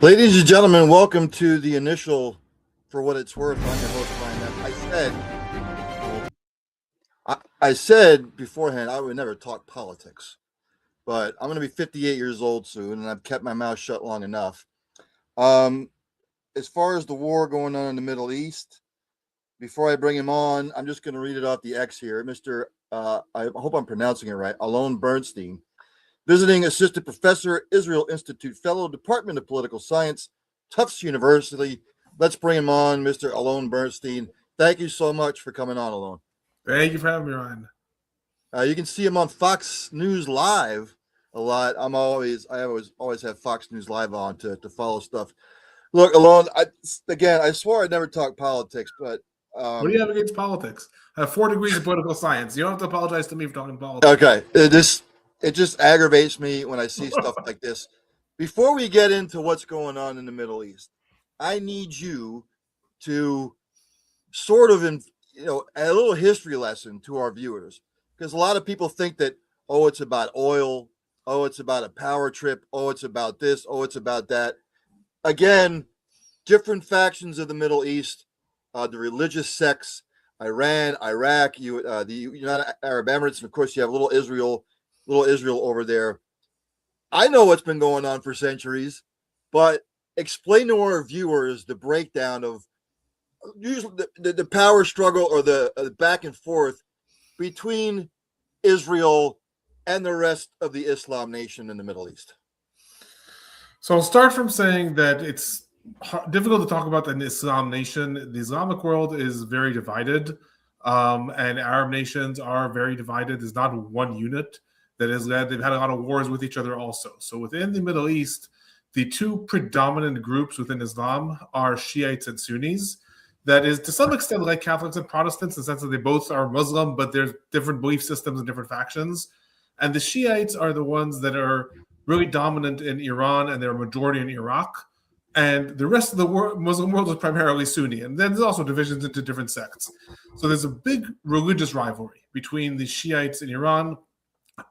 Ladies and gentlemen, welcome to the initial For What It's Worth. I'm your host, Ryan. I said beforehand I would never talk politics, but I'm going to be 58 years old soon, and I've kept my mouth shut long enough. Um, as far as the war going on in the Middle East, before I bring him on, I'm just going to read it off the X here. Mr. I hope I'm pronouncing it right, ALON BURNSTEIN, visiting assistant professor, Israel Institute fellow, Department of Political Science, Tufts University. Let's bring him on, Mr. ALON BURNSTEIN. Thank you so much for coming on, ALON. Thank you for having me, Ryan. You can see him on Fox News Live a lot. I always have Fox News Live on to follow stuff. Look, ALON, I swore I'd never talk politics, but what do you have against politics? I have 4 degrees of political science. You don't have to apologize to me for talking politics. Okay, it just aggravates me when I see stuff like this. Before we get into what's going on in the Middle East, I need you to sort of, a little history lesson to our viewers, because a lot of people think that, oh, it's about oil, oh, it's about a power trip, oh, it's about this, oh, it's about that. Again, different factions of the Middle East, the religious sects, Iran, Iraq, the United Arab Emirates, and of course you have little Israel over there. I know what's been going on for centuries, but explain to our viewers the breakdown of usually the power struggle or the back and forth between Israel and the rest of the Islam nation in the Middle East. So I'll start from saying that it's difficult to talk about an Islam nation. The Islamic world is very divided, and Arab nations are very divided. There's not one unit that is led. They've had a lot of wars with each other also. So within the Middle East, the 2 predominant groups within Islam are Shiites and Sunnis. That is, to some extent, like Catholics and Protestants, in the sense that they both are Muslim, but there's different belief systems and different factions. And the Shiites are the ones that are really dominant in Iran, and they're a majority in Iraq. And the rest of the Muslim world is primarily Sunni. And then there's also divisions into different sects. So there's a big religious rivalry between the Shiites in Iran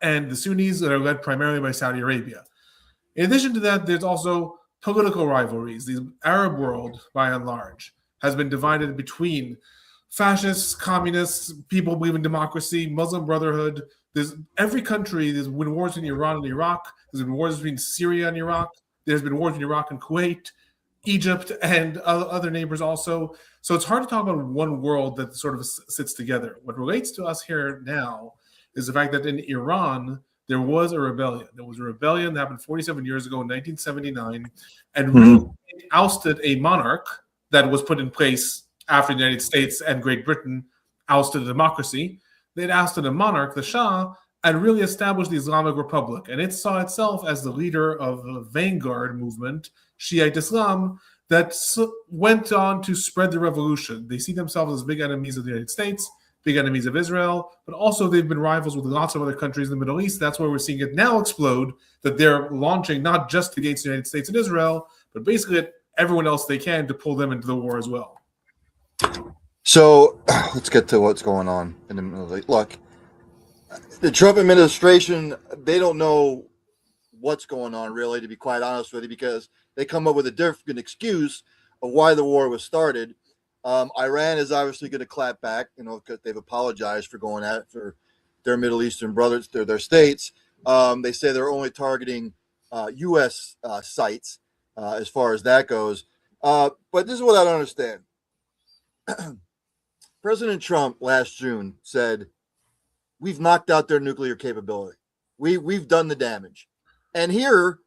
and the Sunnis that are led primarily by Saudi Arabia. In addition to that, there's also political rivalries. The Arab world, by and large, has been divided between fascists, communists, people believe in democracy, Muslim Brotherhood. There's every country. There's been wars in Iran and Iraq. There's been wars between Syria and Iraq. There's been wars in Iraq and Kuwait, Egypt, and other neighbors also. So it's hard to talk about one world that sort of sits together. What relates to us here now is the fact that in Iran, there was a rebellion. There was a rebellion that happened 47 years ago in 1979 and really ousted a monarch that was put in place after the United States and Great Britain ousted a democracy. They'd ousted a monarch, the Shah, and really established the Islamic Republic. And it saw itself as the leader of a vanguard movement, Shiite Islam, that went on to spread the revolution. They see themselves as big enemies of the United States, big enemies of Israel, but also they've been rivals with lots of other countries in the Middle East. That's why we're seeing it now explode, that they're launching not just against the United States and Israel, but basically at everyone else they can to pull them into the war as well. So let's get to what's going on in the Middle East. Look, the Trump administration, they don't know what's going on, really, to be quite honest with you, because they come up with a different excuse of why the war was started. Iran is obviously going to clap back, because they've apologized for going at it for their Middle Eastern brothers, their states. They say they're only targeting U.S. sites as far as that goes. But this is what I don't understand. President Trump last June said, we've knocked out their nuclear capability. We've done the damage. And here,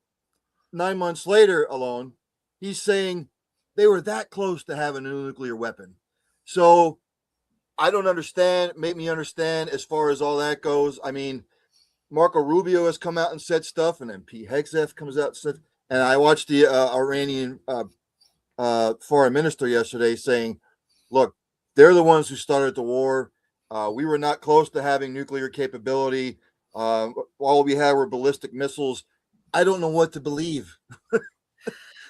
9 months later alone, he's saying they were that close to having a nuclear weapon. So I don't understand. Make me understand as far as all that goes. I mean, Marco Rubio has come out and said stuff, and then Pete Hegseth comes out and said, and I watched the Iranian foreign minister yesterday saying, look, they're the ones who started the war. We were not close to having nuclear capability. All we had were ballistic missiles. I don't know what to believe.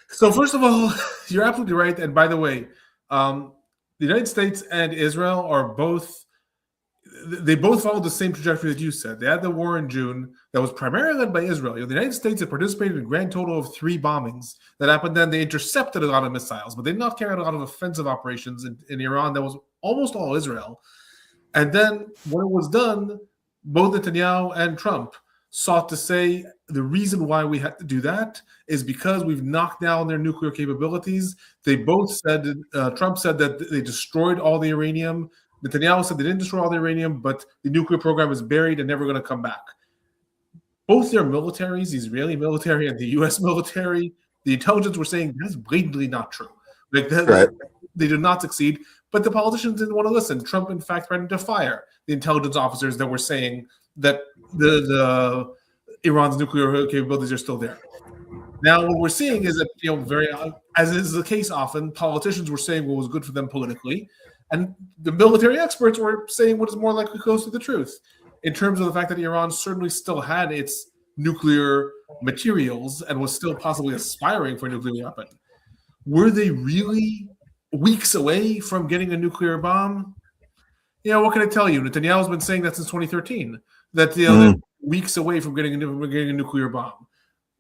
So first of all, you're absolutely right. And by the way, the United States and Israel are both they both followed the same trajectory that you said. They had the war in June that was primarily led by Israel. The United States had participated in a grand total of 3 bombings that happened. Then they intercepted a lot of missiles, but they did not carry out a lot of offensive operations in Iran. That was almost all Israel. And then when it was done, both Netanyahu and Trump sought to say the reason why we had to do that is because we've knocked down their nuclear capabilities. They both said, Trump said that they destroyed all the uranium. Netanyahu said they didn't destroy all the uranium, but the nuclear program is buried and never going to come back. Both their militaries, the Israeli military and the U.S. military, the intelligence were saying that's blatantly not true. Like they did not succeed, but the politicians didn't want to listen. Trump, in fact, threatened to fire the intelligence officers that were saying that the Iran's nuclear capabilities are still there. Now, what we're seeing is that, very, as is the case often, politicians were saying what was good for them politically, and the military experts were saying what is more likely close to the truth in terms of the fact that Iran certainly still had its nuclear materials and was still possibly aspiring for a nuclear weapon. Were they really weeks away from getting a nuclear bomb? What can I tell you? Netanyahu's been saying that since 2013, that they're weeks away from getting a nuclear bomb.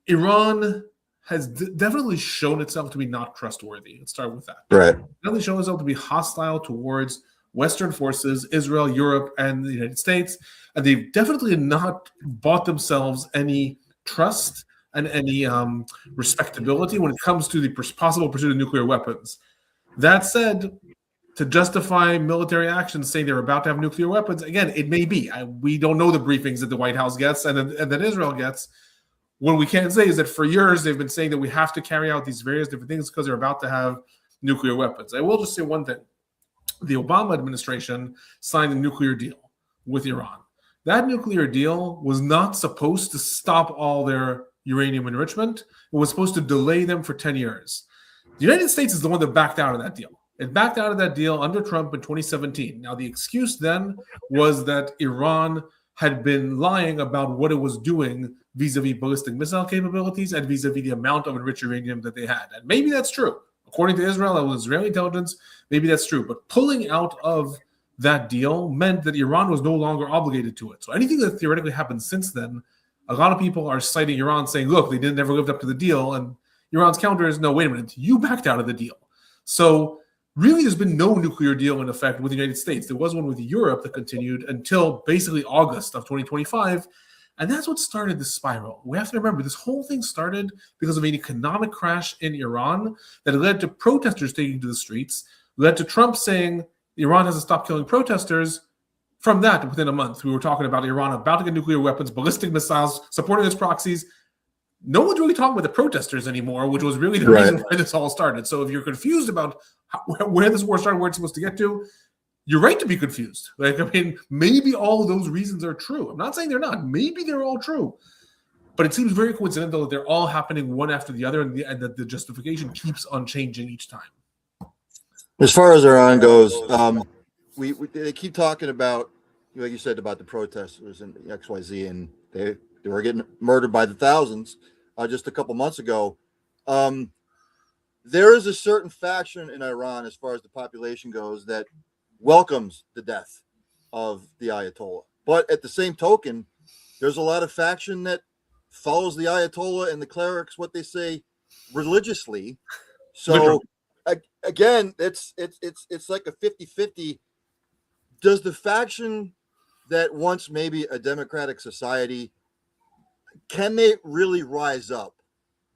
Iran has definitely shown itself to be not trustworthy. Let's start with that. Right. Definitely shown itself to be hostile towards Western forces, Israel, Europe, and the United States. And they've definitely not bought themselves any trust and any respectability when it comes to the possible pursuit of nuclear weapons. That said, to justify military actions saying they're about to have nuclear weapons, again, it may be. We don't know the briefings that the White House gets and that Israel gets. What we can say is that for years they've been saying that we have to carry out these various different things because they're about to have nuclear weapons. I will just say one thing. The Obama administration signed a nuclear deal with Iran. That nuclear deal was not supposed to stop all their uranium enrichment. It was supposed to delay them for 10 years. The United States is the one that backed out of that deal. It backed out of that deal under Trump in 2017. Now, the excuse then was that Iran had been lying about what it was doing vis-a-vis ballistic missile capabilities and vis-a-vis the amount of enriched uranium that they had. And maybe that's true. According to Israel, it was Israeli intelligence, maybe that's true. But pulling out of that deal meant that Iran was no longer obligated to it. So anything that theoretically happened since then, a lot of people are citing Iran saying, look, they never lived up to the deal. And Iran's counter is, no, wait a minute, you backed out of the deal. So really, there's been no nuclear deal in effect with the United States. There was one with Europe that continued until basically August of 2025. And that's what started the spiral. We have to remember, this whole thing started because of an economic crash in Iran that led to protesters taking to the streets, led to Trump saying Iran has to stop killing protesters. From that, within a month, we were talking about Iran about to get nuclear weapons, ballistic missiles, supporting its proxies. No one's really talking about the protesters anymore, which was really the reason why this all started. So if you're confused about where this war started, where it's supposed to get to, you're right to be confused. Maybe all of those reasons are true. I'm not saying they're not. Maybe they're all true. But it seems very coincidental that they're all happening one after the other and that the justification keeps on changing each time. As far as Iran goes, they keep talking about, like you said, about the protesters and XYZ, and they were getting murdered by the thousands just a couple months ago. There is a certain faction in Iran, as far as the population goes, that welcomes the death of the Ayatollah. But at the same token, there's a lot of faction that follows the Ayatollah and the clerics, what they say, religiously. So again, it's like a 50-50. Does the faction that wants maybe a democratic society, can they really rise up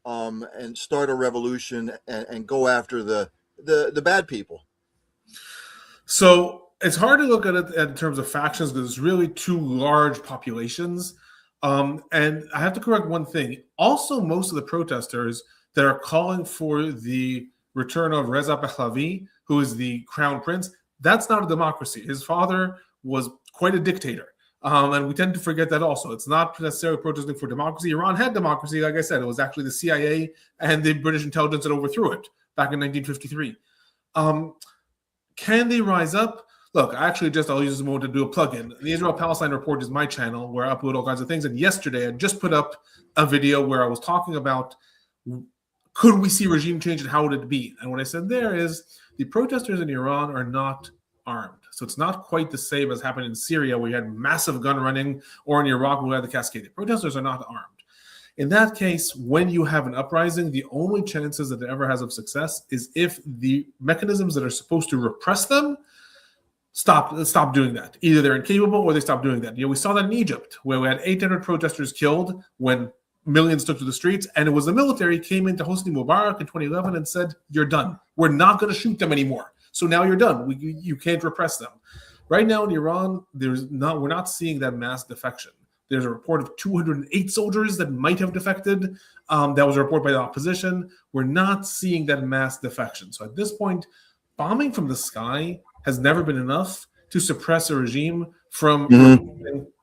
and start a revolution and go after the bad people? So it's hard to look at it in terms of factions because it's really two large populations. And I have to correct one thing. Also, most of the protesters that are calling for the return of Reza Pahlavi, who is the crown prince, that's not a democracy. His father was quite a dictator. And we tend to forget that also. It's not necessarily protesting for democracy. Iran had democracy. Like I said, it was actually the CIA and the British intelligence that overthrew it back in 1953. Can they rise up? Look, actually, I'll use this moment to do a plug-in. The Israel-Palestine Report is my channel where I upload all kinds of things. And yesterday, I just put up a video where I was talking about could we see regime change and how would it be? And what I said there is the protesters in Iran are not armed. So it's not quite the same as happened in Syria, where you had massive gun running, or in Iraq, where we had the cascade. The protesters are not armed. In that case, when you have an uprising, the only chances that it ever has of success is if the mechanisms that are supposed to repress them stop doing that. Either they're incapable or they stop doing that. We saw that in Egypt, where we had 800 protesters killed when millions took to the streets, and it was the military came into Hosni Mubarak in 2011 and said, "You're done. We're not going to shoot them anymore. So now you're done. You can't repress them." Right now in Iran, we're not seeing that mass defection. There's a report of 208 soldiers that might have defected. That was a report by the opposition. We're not seeing that mass defection. So at this point, bombing from the sky has never been enough to suppress a regime from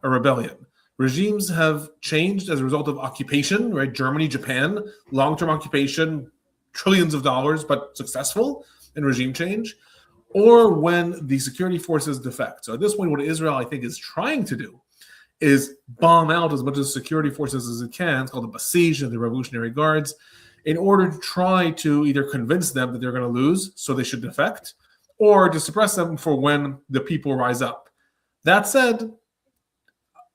a rebellion. Regimes have changed as a result of occupation, right? Germany, Japan, long-term occupation, trillions of dollars, but successful in regime change, or when the security forces defect. So at this point, what Israel, I think, is trying to do is bomb out as much of the security forces as it can. It's called the Basij and the Revolutionary Guards, in order to try to either convince them that they're going to lose, so they should defect, or to suppress them for when the people rise up. That said,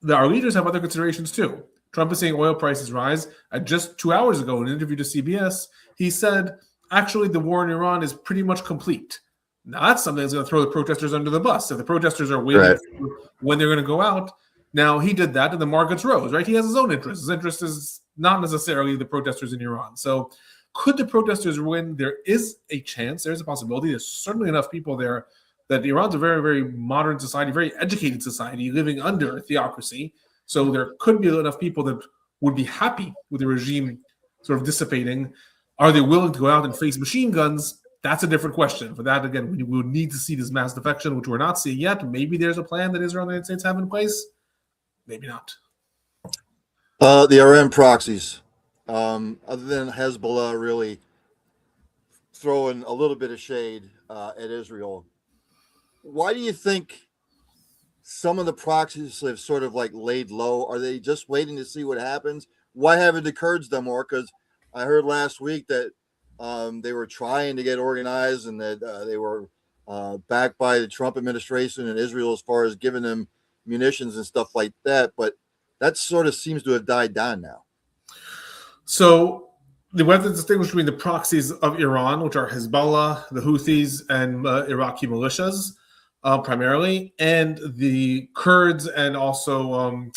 our leaders have other considerations too. Trump is seeing oil prices rise. Just 2 hours ago, in an interview to CBS, he said, actually, the war in Iran is pretty much complete. Now, that's something that's going to throw the protesters under the bus. If the protesters are waiting for when they're going to go out, now he did that and the markets rose, right? He has his own interests. His interest is not necessarily the protesters in Iran. So could the protesters win? There is a chance. There's a possibility. There's certainly enough people there that Iran's a very, very modern society, very educated society living under a theocracy. So there could be enough people that would be happy with the regime sort of dissipating. Are they willing to go out and face machine guns? That's a different question. For that, again, we would need to see this mass defection, which we're not seeing yet. Maybe there's a plan that Israel and the United States have in place. Maybe not. The Iran proxies, other than Hezbollah really throwing a little bit of shade at Israel, why do you think some of the proxies have sort of like laid low? Are they just waiting to see what happens? Why haven't the Kurds done more? Because I heard last week that they were trying to get organized and that they were backed by the Trump administration and Israel as far as giving them munitions and stuff like that. But that sort of seems to have died down now. So we have to distinguish between the proxies of Iran, which are Hezbollah, the Houthis, and Iraqi militias primarily, and the Kurds and also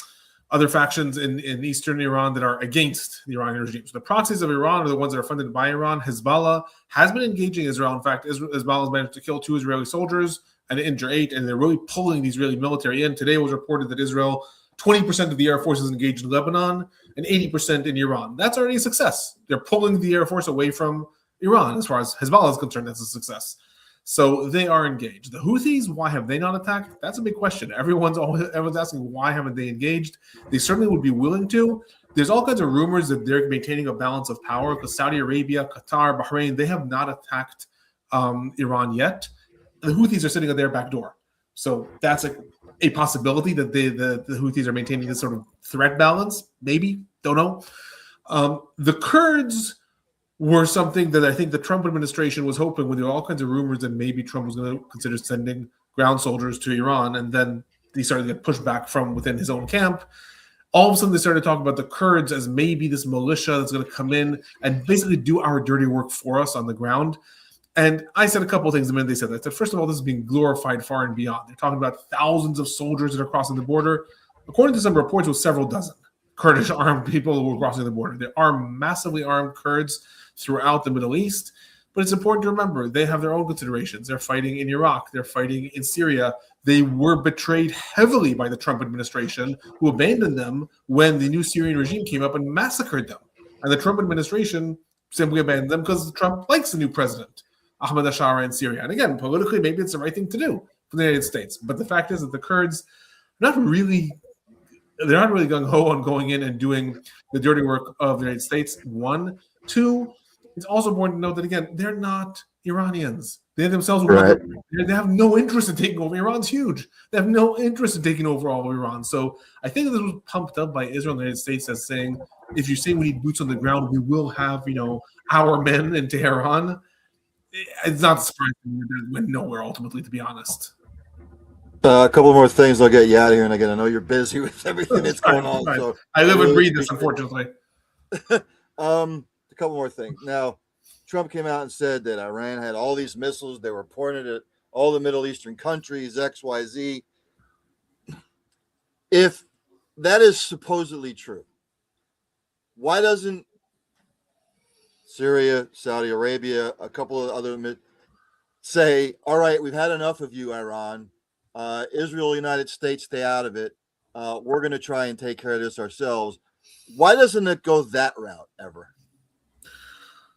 other factions in eastern Iran that are against the Iranian regime. So the proxies of Iran are the ones that are funded by Iran. Hezbollah has been engaging Israel. In fact, Hezbollah has managed to kill 2 Israeli soldiers and injure 8, and they're really pulling the Israeli military in. Today it was reported that Israel, 20% of the Air Force is engaged in Lebanon and 80% in Iran. That's already a success. They're pulling the Air Force away from Iran. As far as Hezbollah is concerned, that's a success. So they are engaged. The Houthis, why have they not attacked? That's a big question. Everyone's asking, why haven't they engaged? They certainly would be willing to. There's all kinds of rumors that they're maintaining a balance of power because Saudi Arabia, Qatar, Bahrain, they have not attacked Iran yet. The Houthis are sitting at their back door. So that's a possibility that the Houthis are maintaining this sort of threat balance. Maybe, don't know. The Kurds were something that I think the Trump administration was hoping when there were all kinds of rumors that maybe Trump was going to consider sending ground soldiers to Iran, and then they started to get pushed back from within his own camp. All of a sudden, they started talking about the Kurds as maybe this militia that's going to come in and basically do our dirty work for us on the ground. And I said a couple of things the minute they said that. I said, first of all, this is being glorified far and beyond. They're talking about thousands of soldiers that are crossing the border. According to some reports, it was several dozen Kurdish armed people who were crossing the border. There are massively armed Kurds throughout the Middle East. But it's important to remember, they have their own considerations. They're fighting in Iraq. They're fighting in Syria. They were betrayed heavily by the Trump administration, who abandoned them when the new Syrian regime came up and massacred them. And the Trump administration simply abandoned them because Trump likes the new president, Ahmed Ashara, in Syria. And again, politically, maybe it's the right thing to do for the United States. But the fact is that the Kurds they're not really gung-ho on going in and doing the dirty work of the United States. 1. 2, it's also important to note that, again, they're not Iranians. They themselves they have no interest in taking over. Iran's huge. They have no interest in taking over all of Iran. So I think this was pumped up by Israel and the United States as saying, if you say we need boots on the ground, we will have, our men in Tehran. It's not surprising that they went nowhere ultimately, to be honest. A couple more things, I'll get you out of here. And again, I know you're busy with everything that's Fine, going on. fine. So I live and really breathe this, appreciate unfortunately. A couple more things. Now, Trump came out and said that Iran had all these missiles. They were pointed at all the Middle Eastern countries, XYZ. If that is supposedly true, why doesn't Syria, Saudi Arabia, a couple of other say, all right, we've had enough of you, Iran. Israel, United States, stay out of it. We're going to try and take care of this ourselves. Why doesn't it go that route ever?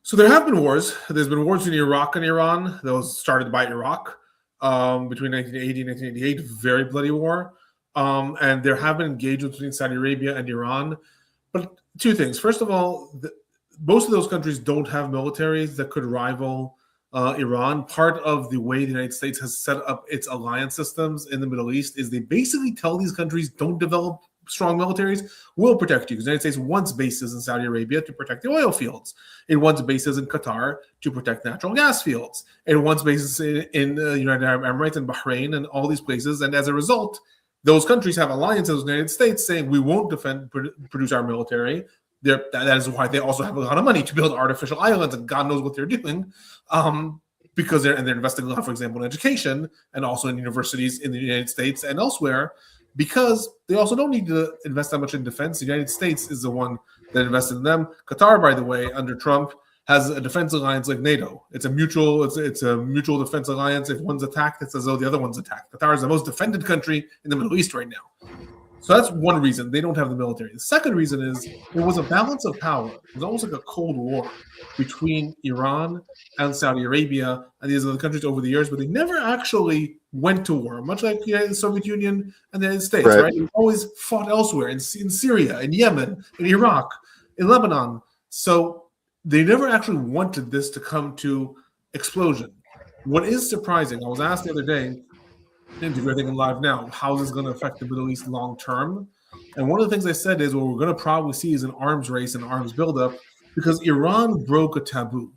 So there have been wars. There's been wars in Iraq and Iran. Those started by Iraq between 1980 and 1988, very bloody war. And there have been engagements between Saudi Arabia and Iran. But two things. First of all, most of those countries don't have militaries that could rival Iran. Part of the way the United States has set up its alliance systems in the Middle East is they basically tell these countries, don't develop strong militaries, we'll protect you. Because the United States wants bases in Saudi Arabia to protect the oil fields. It wants bases in Qatar to protect natural gas fields. It wants bases in the United Arab Emirates and Bahrain and all these places. And as a result, those countries have alliances with the United States saying we won't produce our military. That is why they also have a lot of money to build artificial islands, and God knows what they're doing, because they're investing a lot, for example, in education and also in universities in the United States and elsewhere, because they also don't need to invest that much in defense. The United States is the one that invested in them. Qatar, by the way, under Trump, has a defense alliance like NATO. It's a mutual defense alliance. If one's attacked, it's as though the other one's attacked. Qatar is the most defended country in the Middle East right now. So that's one reason they don't have the military. The second reason is there was a balance of power. It was almost like a Cold War between Iran and Saudi Arabia and these other countries over the years, but they never actually went to war, much like the Soviet Union and the United States, right? They always fought elsewhere in Syria, in Yemen, in Iraq, in Lebanon. So they never actually wanted this to come to explosion. What is surprising, I was asked the other day, interview, I think, live now, how is this going to affect the Middle East long term? And one of the things I said is what we're going to probably see is an arms race and arms buildup, because Iran broke a taboo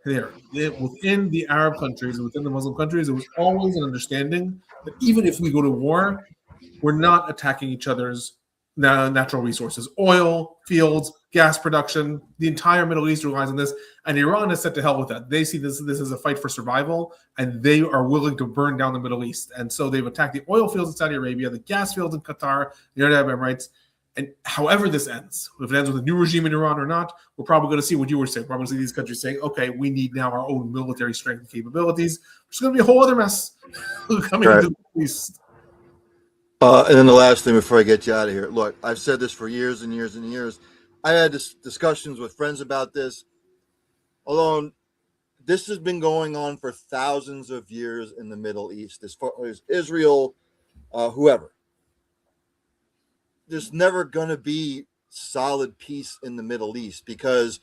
there. Within the Arab countries, within the Muslim countries, there was always an understanding that even if we go to war, we're not attacking each other's natural resources, oil, fields, gas production. The entire Middle East relies on this, and Iran is set to hell with that. They see this as a fight for survival, and they are willing to burn down the Middle East. And so they've attacked the oil fields in Saudi Arabia, the gas fields in Qatar, the United Arab Emirates. And however this ends, if it ends with a new regime in Iran or not, we're probably going to see what you were saying. We're probably going to see these countries saying, okay, we need now our own military strength and capabilities, which is going to be a whole other mess coming into the Middle East. And then the last thing before I get you out of here. Look, I've said this for years and years and years. I had discussions with friends about this. ALON, this has been going on for thousands of years in the Middle East, as far as Israel, whoever. There's never going to be solid peace in the Middle East, because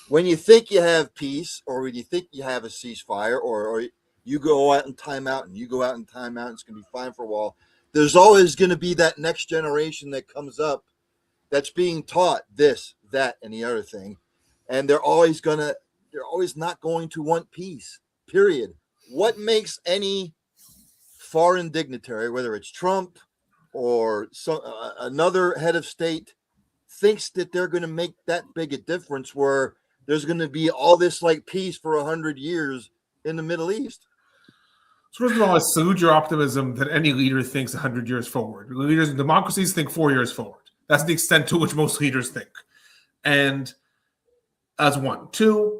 when you think you have peace, or when you think you have a ceasefire, or you go out and time out, and you go out and time out, and it's going to be fine for a while, there's always going to be that next generation that comes up that's being taught this, that, and the other thing. And they're always not going to want peace, period. What makes any foreign dignitary, whether it's Trump or another head of state, thinks that they're going to make that big a difference where there's going to be all this like peace for 100 years in the Middle East? So first of all, I salute your optimism that any leader thinks 100 years forward. Leaders in democracies think 4 years forward. That's the extent to which most leaders think. And as one. Two,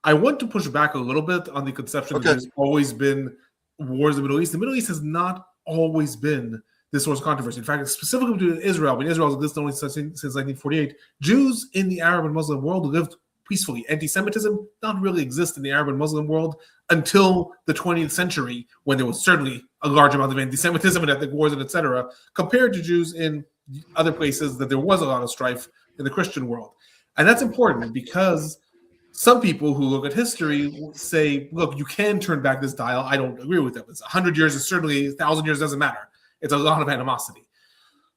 I want to push back a little bit on the conception that there's always been wars in the Middle East. The Middle East has not always been this source of controversy. In fact, specifically between Israel, when Israel has existed only since 1948, Jews in the Arab and Muslim world lived peacefully. Anti-Semitism not really exist in the Arab and Muslim world until the 20th century, when there was certainly a large amount of anti-Semitism and ethnic wars and etc., compared to Jews in other places that there was a lot of strife in the Christian world. And that's important because some people who look at history say, look, you can turn back this dial. I don't agree with them. It's 100 years is certainly 1,000 years doesn't matter. It's a lot of animosity.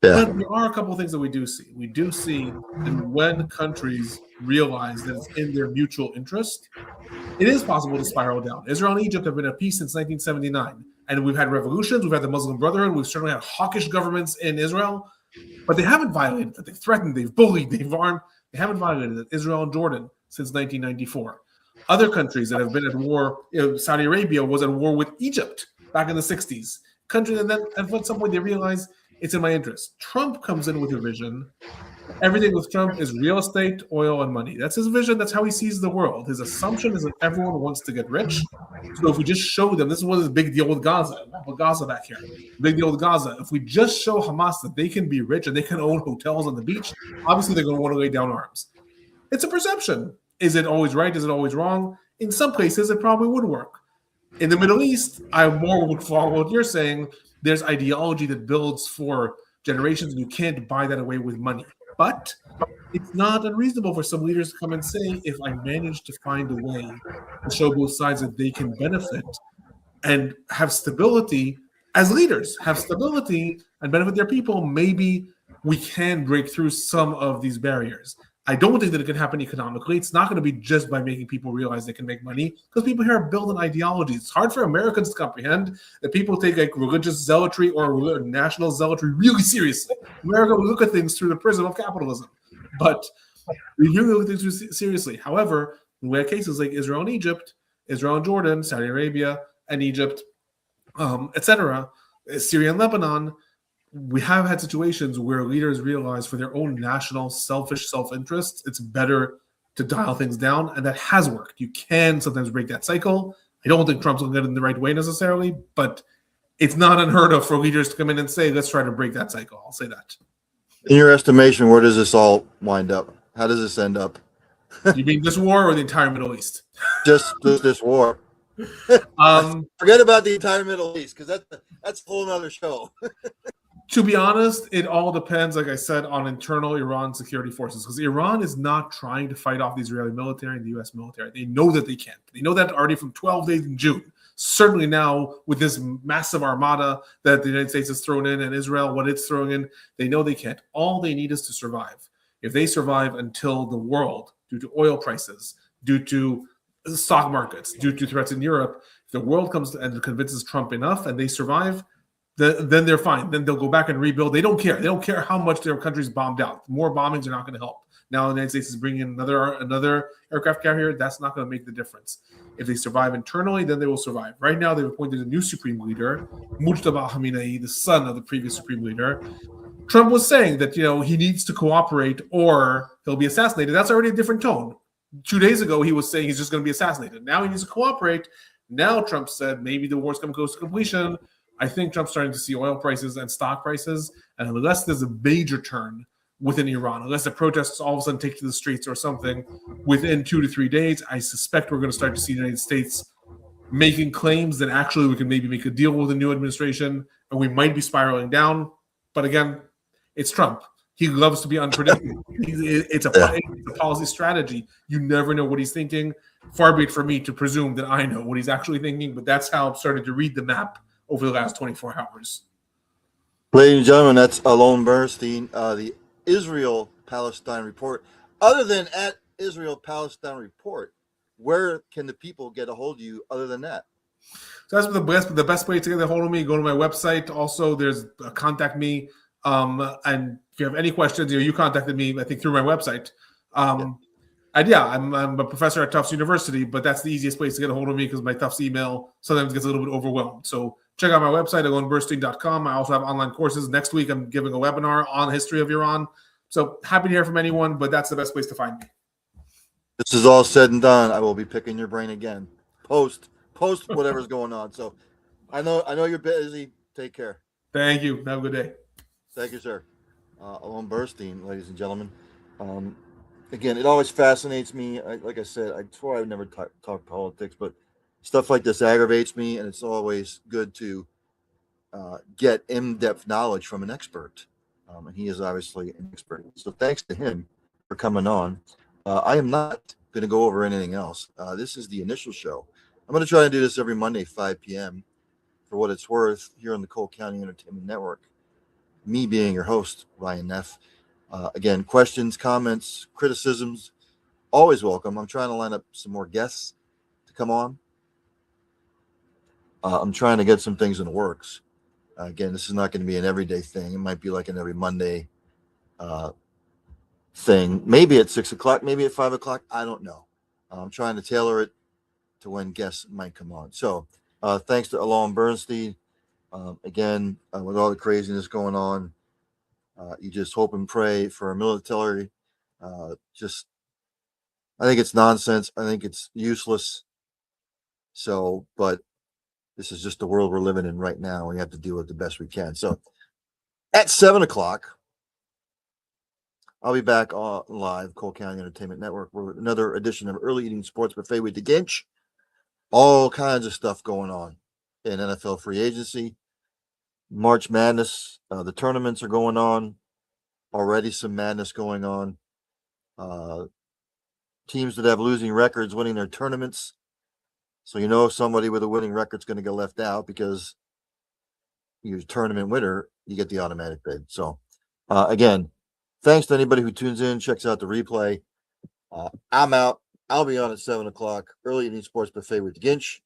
Yeah. But there are a couple of things that we do see. We do see that when countries realize that it's in their mutual interest, it is possible to spiral down. Israel and Egypt have been at peace since 1979, And we've had revolutions. We've had the Muslim Brotherhood. We've certainly had hawkish governments in Israel. But they haven't violated that. They've threatened, they've bullied, they've armed. They haven't violated it. Israel and Jordan since 1994. Other countries that have been at war, Saudi Arabia was at war with Egypt back in the 60s. Countries, and then at some point they realize it's in my interest. Trump comes in with a vision. Everything with Trump is real estate, oil, and money. That's his vision. That's how he sees the world. His assumption is that everyone wants to get rich. So if we just show them, this is what is a big deal with Gaza. We'll put Gaza back here. Big deal with Gaza. If we just show Hamas that they can be rich and they can own hotels on the beach, obviously they're going to want to lay down arms. It's a perception. Is it always right? Is it always wrong? In some places, it probably would work. In the Middle East, I more would follow what you're saying. There's ideology that builds for generations, and you can't buy that away with money. But it's not unreasonable for some leaders to come and say, if I manage to find a way to show both sides that they can benefit and have stability as leaders, have stability and benefit their people, maybe we can break through some of these barriers. I don't think that it can happen economically. It's not going to be just by making people realize they can make money, because people here are building ideologies. It's hard for Americans to comprehend that people take like religious zealotry or national zealotry really seriously. America will look at things through the prism of capitalism, but we really look at things seriously. However, we have cases like Israel and Egypt, Israel and Jordan, Saudi Arabia and Egypt, etc., Syria and Lebanon. We have had situations where leaders realize for their own national selfish self-interest, it's better to dial things down, and that has worked. You can sometimes break that cycle. I don't think Trump's looking at it in the right way necessarily, but it's not unheard of for leaders to come in and say, let's try to break that cycle. I'll say that. In your estimation, where does this all wind up? How does this end up? You mean this war or the entire Middle East? Just this war. Forget about the entire Middle East, because that's a whole other show. To be honest, it all depends, like I said, on internal Iran security forces, because Iran is not trying to fight off the Israeli military and the U.S. military. They know that they can't. They know that already from 12 days in June. Certainly now with this massive armada that the United States has thrown in and Israel, what it's throwing in, they know they can't. All they need is to survive. If they survive until the world, due to oil prices, due to stock markets, due to threats in Europe, if the world comes and convinces Trump enough and they survive, then they're fine. Then they'll go back and rebuild. They don't care. They don't care how much their country's bombed out. More bombings are not going to help. Now the United States is bringing in another aircraft carrier. That's not going to make the difference. If they survive internally, then they will survive. Right now, they've appointed a new supreme leader, Mujtaba Khamenei, the son of the previous supreme leader. Trump was saying that he needs to cooperate or he'll be assassinated. That's already a different tone. 2 days ago, he was saying he's just going to be assassinated. Now he needs to cooperate. Now Trump said maybe the war's coming close to completion. I think Trump's starting to see oil prices and stock prices, and unless there's a major turn within Iran, unless the protests all of a sudden take to the streets or something within 2 to 3 days, I suspect we're going to start to see the United States making claims that actually we can maybe make a deal with the new administration, and we might be spiraling down. But again, it's Trump. He loves to be unpredictable. It's a policy strategy. You never know what he's thinking. Far be it for me to presume that I know what he's actually thinking, but that's how I'm starting to read the map over the last 24 hours. Ladies and gentlemen, that's ALON BURNSTEIN, the Israel-Palestine Report. Other than at Israel-Palestine Report, where can the people get a hold of you other than that? So that's the best way to get a hold of me. Go to my website. Also, there's contact me. And if you have any questions, you contacted me, I think, through my website. And I'm a professor at Tufts University, but that's the easiest place to get a hold of me because my Tufts email sometimes gets a little bit overwhelmed. So check out my website, alonburnstein.com. I also have online courses. Next week, I'm giving a webinar on history of Iran. So happy to hear from anyone, but that's the best place to find me. This is all said and done. I will be picking your brain again. Post whatever's going on. So I know you're busy. Take care. Thank you. Have a good day. Thank you, sir. ALON BURNSTEIN, ladies and gentlemen. Again, it always fascinates me. Like I said, I swore I would never talk politics, but stuff like this aggravates me, and it's always good to get in-depth knowledge from an expert. And he is obviously an expert. So thanks to him for coming on. I am not going to go over anything else. This is the initial show. I'm going to try to do this every Monday, 5 p.m. for what it's worth here on the Cole County Entertainment Network. Me being your host, Ryan Neff. Again, questions, comments, criticisms, always welcome. I'm trying to line up some more guests to come on. I'm trying to get some things in the works. Again, this is not going to be an everyday thing. It might be like an every Monday uh, thing. Maybe at 6 o'clock, maybe at 5 o'clock. I don't know. I'm trying to tailor it to when guests might come on. So, thanks to ALON Bernstein. Again, with all the craziness going on, you just hope and pray for our military. Just, I think it's nonsense. I think it's useless. So, but this is just the world we're living in right now. We have to deal with it the best we can. So, at 7 o'clock, I'll be back live, Cole County Entertainment Network, with another edition of Early Eating Sports Buffet with the Ginch. All kinds of stuff going on in NFL free agency, March Madness. The tournaments are going on. Already some madness going on. Teams that have losing records winning their tournaments. So you know somebody with a winning record is going to get left out because you're a tournament winner, you get the automatic bid. So again, thanks to anybody who tunes in, checks out the replay. I'm out. I'll be on at 7 o'clock. Early Evening Sports Buffet with Ginch.